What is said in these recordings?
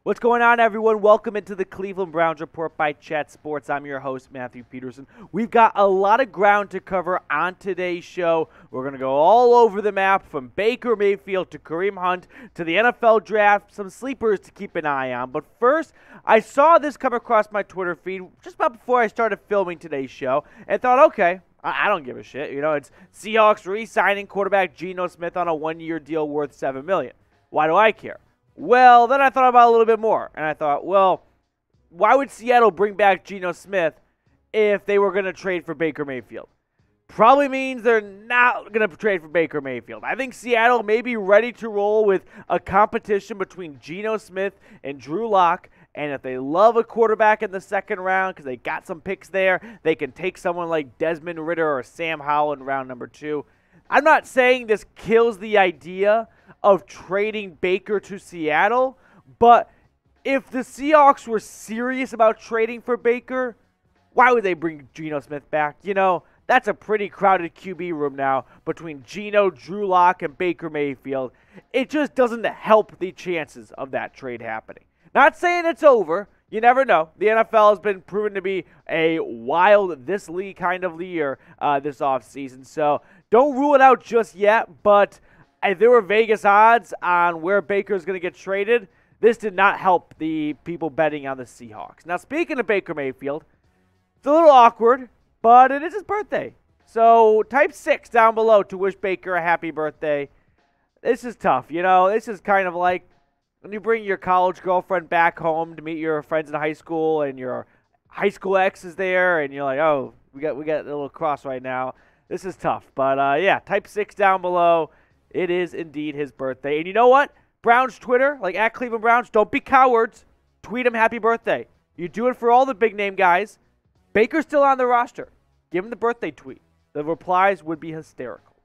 What's going on, everyone? Welcome into the Cleveland Browns Report by Chat Sports. I'm your host, Matthew Peterson. We've got a lot of ground to cover on today's show. We're going to go all over the map from Baker Mayfield to Kareem Hunt to the NFL Draft, some sleepers to keep an eye on. But first, I saw this come across my Twitter feed just about before I started filming today's show and thought, okay, I don't give a shit. You know, it's Seahawks re-signing quarterback Geno Smith on a one-year deal worth $7 million. Why do I care? Well, then I thought about it a little bit more, and I thought, well, why would Seattle bring back Geno Smith if they were going to trade for Baker Mayfield? Probably means they're not going to trade for Baker Mayfield. I think Seattle may be ready to roll with a competition between Geno Smith and Drew Lock, and if they love a quarterback in the second round because they got some picks there, they can take someone like Desmond Ridder or Sam Howell in round number 2. I'm not saying this kills the idea of trading Baker to Seattle, but if the Seahawks were serious about trading for Baker, why would they bring Geno Smith back? You know, that's a pretty crowded QB room now between Geno, Drew Lock, and Baker Mayfield. It just doesn't help the chances of that trade happening. Not saying it's over. You never know. The NFL has been proven to be a wild, this league kind of year this offseason. So don't rule it out just yet, but if there were Vegas odds on where Baker is going to get traded, this did not help the people betting on the Seahawks. Now, speaking of Baker Mayfield, it's a little awkward, but it is his birthday. So type 6 down below to wish Baker a happy birthday. This is tough, you know. This is kind of like when you bring your college girlfriend back home to meet your friends in high school, and your high school ex is there, and you're like, oh, we got a little cross right now. This is tough. But, yeah, type 6 down below. It is indeed his birthday. And you know what? Browns Twitter, like at Cleveland Browns, don't be cowards. Tweet him happy birthday. You do it for all the big name guys. Baker's still on the roster. Give him the birthday tweet. The replies would be hysterical.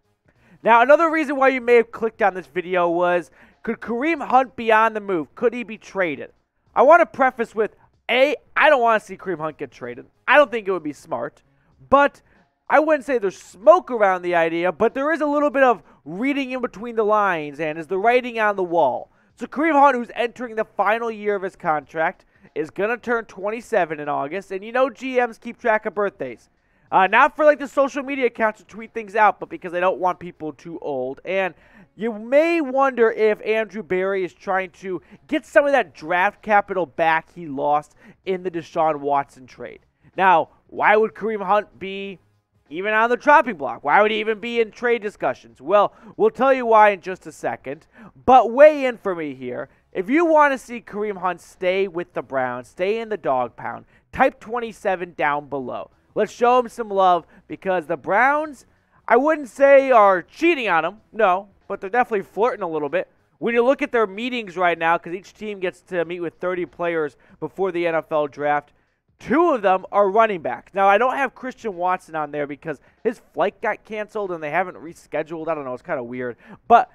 Now, another reason why you may have clicked on this video was, could Kareem Hunt be on the move? Could he be traded? I want to preface with, A, I don't want to see Kareem Hunt get traded. I don't think it would be smart. But I wouldn't say there's smoke around the idea, but there is a little bit of reading in between the lines and is the writing on the wall. So Kareem Hunt, who's entering the final year of his contract, is going to turn 27 in August, and you know GMs keep track of birthdays. Not for like the social media accounts to tweet things out, but because they don't want people too old. And you may wonder if Andrew Berry is trying to get some of that draft capital back he lost in the Deshaun Watson trade. Now, why would Kareem Hunt be even on the chopping block? Why would he even be in trade discussions? Well, we'll tell you why in just a second. But weigh in for me here. If you want to see Kareem Hunt stay with the Browns, stay in the dog pound, type 27 down below. Let's show him some love, because the Browns, I wouldn't say are cheating on him, no, but they're definitely flirting a little bit. When you look at their meetings right now, because each team gets to meet with 30 players before the NFL draft, 2 of them are running backs. Now, I don't have Christian Watson on there because his flight got canceled and they haven't rescheduled. I don't know. It's kind of weird. But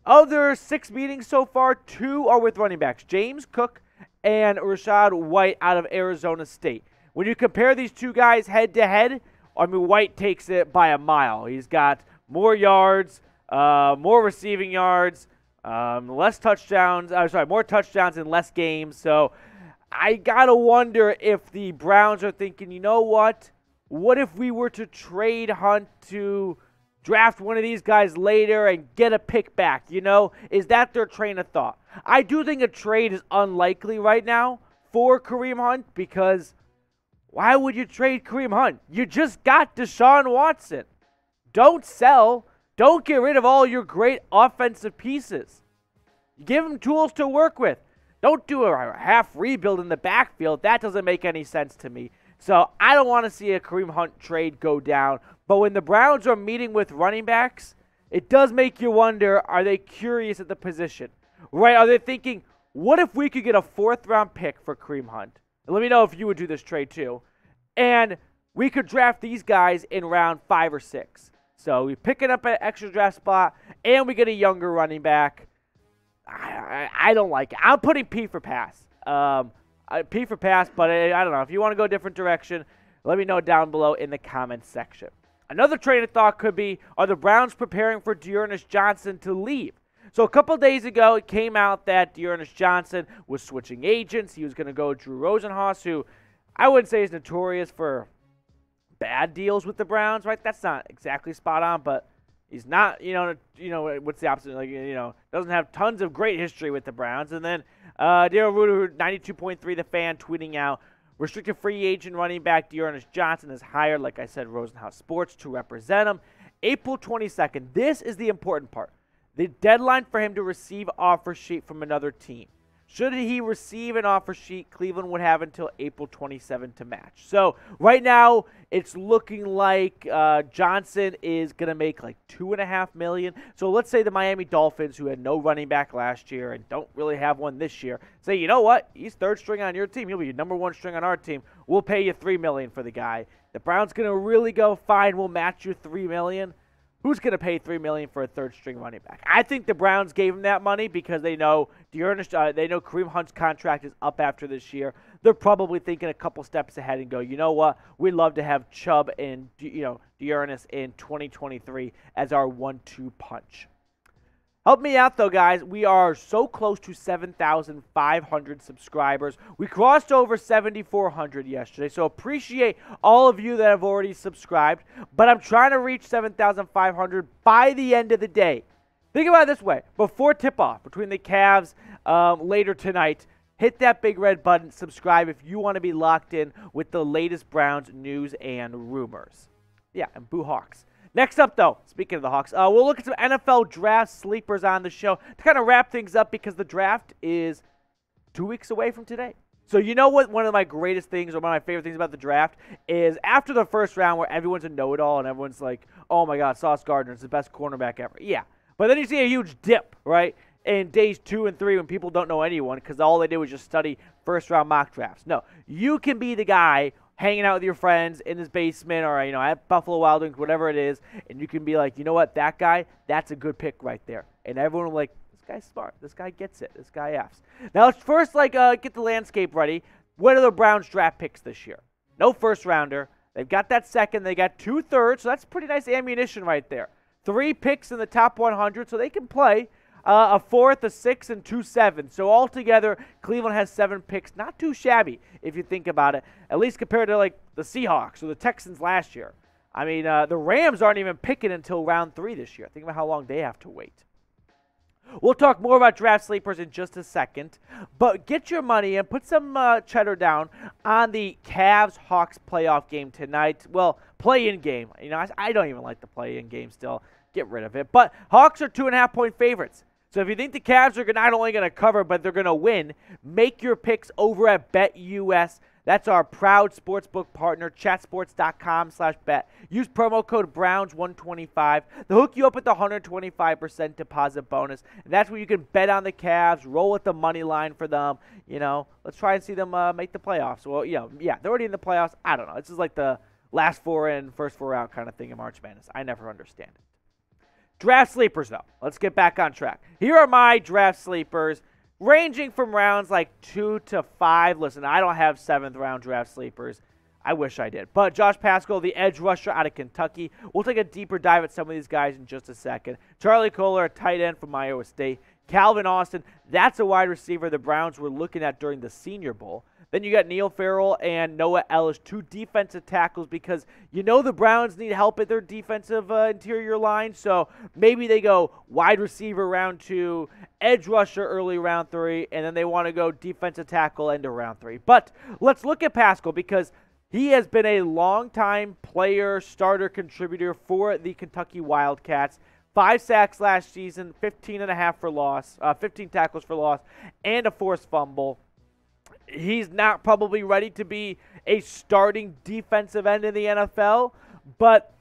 of their 6 meetings so far, 2 are with running backs, James Cook and Rachaad White out of Arizona State. When you compare these 2 guys head-to-head, I mean, White takes it by a mile. He's got more yards, more receiving yards, more touchdowns in less games. So I got to wonder if the Browns are thinking, you know what? What if we were to trade Hunt to draft one of these guys later and get a pick back? You know, is that their train of thought? I do think a trade is unlikely right now for Kareem Hunt, because why would you trade Kareem Hunt? You just got Deshaun Watson. Don't sell. Don't get rid of all your great offensive pieces. Give him tools to work with. Don't do a half rebuild in the backfield. That doesn't make any sense to me. So I don't want to see a Kareem Hunt trade go down. But when the Browns are meeting with running backs, it does make you wonder, are they curious at the position? Right? Are they thinking, what if we could get a 4th-round pick for Kareem Hunt? And let me know if you would do this trade too. And we could draft these guys in round 5 or 6. So we pick it up an extra draft spot, and we get a younger running back. I don't like it. I'm putting P for pass. P for pass, but I don't know. If you want to go a different direction, let me know down below in the comments section. Another train of thought could be, are the Browns preparing for D'Ernest Johnson to leave? So a couple days ago, it came out that D'Ernest Johnson was switching agents. He was going to go Drew Rosenhaus, who I wouldn't say is notorious for bad deals with the Browns, right? That's not exactly spot on, but he's not, what's the opposite? Doesn't have tons of great history with the Browns. And then Daryl Ruter, 92.3 The Fan, tweeting out, restricted free agent running back D'Ernest Johnson has hired, like I said, Rosenhaus Sports to represent him. April 22nd. This is the important part. The deadline for him to receive offer sheet from another team. Should he receive an offer sheet, Cleveland would have until April 27 to match. So right now, it's looking like Johnson is going to make like $2.5 million. So let's say the Miami Dolphins, who had no running back last year and don't really have one this year, say, you know what? He's third string on your team. He'll be your number one string on our team. We'll pay you $3 million for the guy. The Browns going to really go, fine, we'll match you $3 million. Who's going to pay $3 million for a third-string running back? I think the Browns gave him that money because they know they know Kareem Hunt's contract is up after this year. They're probably thinking a couple steps ahead and go, you know what? We'd love to have Chubb and D'Ernest in 2023 as our 1-2 punch. Help me out, though, guys. We are so close to 7,500 subscribers. We crossed over 7,400 yesterday, so appreciate all of you that have already subscribed. But I'm trying to reach 7,500 by the end of the day. Think about it this way. Before tip-off, between the Cavs later tonight, hit that big red button, subscribe if you want to be locked in with the latest Browns news and rumors. Yeah, and Boo Hawks. Next up, though, speaking of the Hawks, we'll look at some NFL draft sleepers on the show to kind of wrap things up because the draft is 2 weeks away from today. So you know what one of my greatest things or one of my favorite things about the draft is after the first round where everyone's a know-it-all and everyone's like, oh, my God, Sauce Gardner is the best cornerback ever. Yeah, but then you see a huge dip, right, in days 2 and 3 when people don't know anyone because all they did was just study first-round mock drafts. No, you can be the guy hanging out with your friends in his basement or, at Buffalo Wild Wings, whatever it is, and you can be like, you know what, that guy, that's a good pick right there. And everyone will be like, this guy's smart. This guy gets it. This guy F's. Now, let's first, get the landscape ready. What are the Browns' draft picks this year? No first-rounder. They've got that second. They got 2 thirds, so that's pretty nice ammunition right there. 3 picks in the top 100, so they can play. A 4th, a 6th, and 2 7. So altogether, Cleveland has 7 picks. Not too shabby if you think about it, at least compared to the Seahawks or the Texans last year. I mean, the Rams aren't even picking until round 3 this year. Think about how long they have to wait. We'll talk more about draft sleepers in just a second, but get your money and put some cheddar down on the Cavs-Hawks playoff game tonight. Well, play-in game. I don't even like the play-in game still. Get rid of it. But Hawks are 2.5-point favorites. So if you think the Cavs are not only going to cover, but they're going to win, make your picks over at BetUS. That's our proud sportsbook partner, chatsports.com/bet. Use promo code Browns125. They'll hook you up with the 125% deposit bonus. And that's where you can bet on the Cavs, roll with the money line for them. Let's try and see them make the playoffs. Well, they're already in the playoffs. I don't know. This is like the last 4 in, first 4 out kind of thing in March Madness. I never understand it. Draft sleepers, though. Let's get back on track. Here are my draft sleepers, ranging from rounds 2 to 5. Listen, I don't have 7th-round draft sleepers. I wish I did. But Josh Paschal, the edge rusher out of Kentucky. We'll take a deeper dive at some of these guys in just a second. Charlie Kolar, a tight end from Iowa State. Calvin Austin, that's a wide receiver the Browns were looking at during the Senior Bowl. Then you got Neil Farrell and Noah Ellis, 2 defensive tackles because the Browns need help at their defensive interior line. So maybe they go wide receiver round 2, edge rusher early round 3, and then they want to go defensive tackle end of round 3. But let's look at Paschal because he has been a long-time player, starter, contributor for the Kentucky Wildcats. 5 sacks last season, 15 tackles for loss, and a forced fumble. He's not probably ready to be a starting defensive end in the NFL, but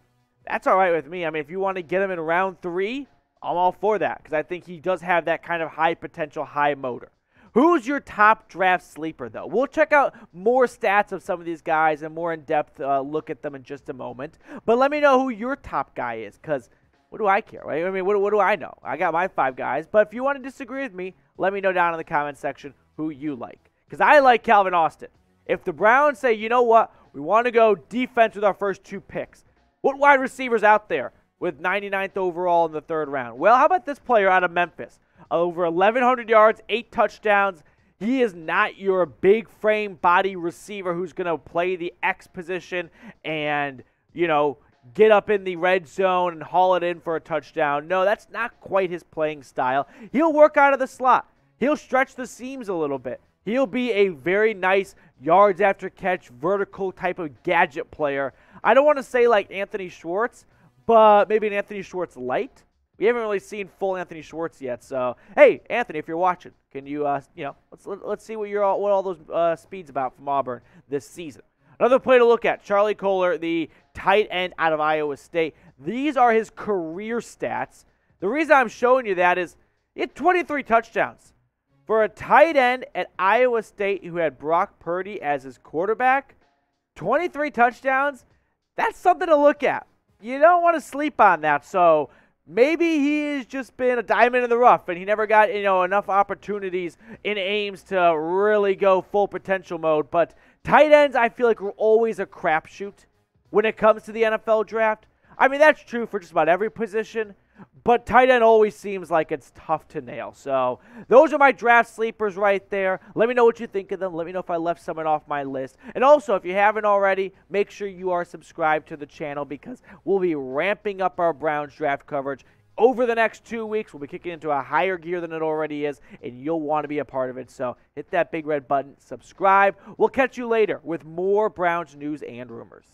that's all right with me. I mean, if you want to get him in round 3, I'm all for that because I think he does have that kind of high potential, high motor. Who's your top draft sleeper, though? We'll check out more stats of some of these guys and more in-depth look at them in just a moment. But let me know who your top guy is because what do I care, right? I mean, what do I know? I got my 5 guys. But if you want to disagree with me, let me know down in the comment section who you like. Because I like Calvin Austin. If the Browns say, you know what, we want to go defense with our first 2 picks, what wide receivers out there with 99th overall in the 3rd round. Well, how about this player out of Memphis? Over 1,100 yards, 8 touchdowns. He is not your big frame body receiver who's going to play the X position and, get up in the red zone and haul it in for a touchdown. No, that's not quite his playing style. He'll work out of the slot. He'll stretch the seams a little bit. He'll be a very nice yards after catch, vertical type of gadget player. I don't want to say like Anthony Schwartz, but maybe an Anthony Schwartz light. We haven't really seen full Anthony Schwartz yet. So, hey, Anthony, if you're watching, can you, let's see what all those speeds about from Auburn this season. Another play to look at, Charlie Kolar, the tight end out of Iowa State. These are his career stats. The reason I'm showing you that is he had 23 touchdowns. For a tight end at Iowa State who had Brock Purdy as his quarterback, 23 touchdowns, that's something to look at. You don't want to sleep on that. So maybe he has just been a diamond in the rough and he never got enough opportunities in Ames to really go full potential mode. But tight ends, I feel like, are always a crapshoot when it comes to the NFL draft. I mean, that's true for just about every position, but tight end always seems like it's tough to nail. So those are my draft sleepers right there. Let me know what you think of them. Let me know if I left someone off my list. And also, if you haven't already, make sure you are subscribed to the channel because we'll be ramping up our Browns draft coverage. Over the next 2 weeks, we'll be kicking into a higher gear than it already is, and you'll want to be a part of it. So hit that big red button, subscribe. We'll catch you later with more Browns news and rumors.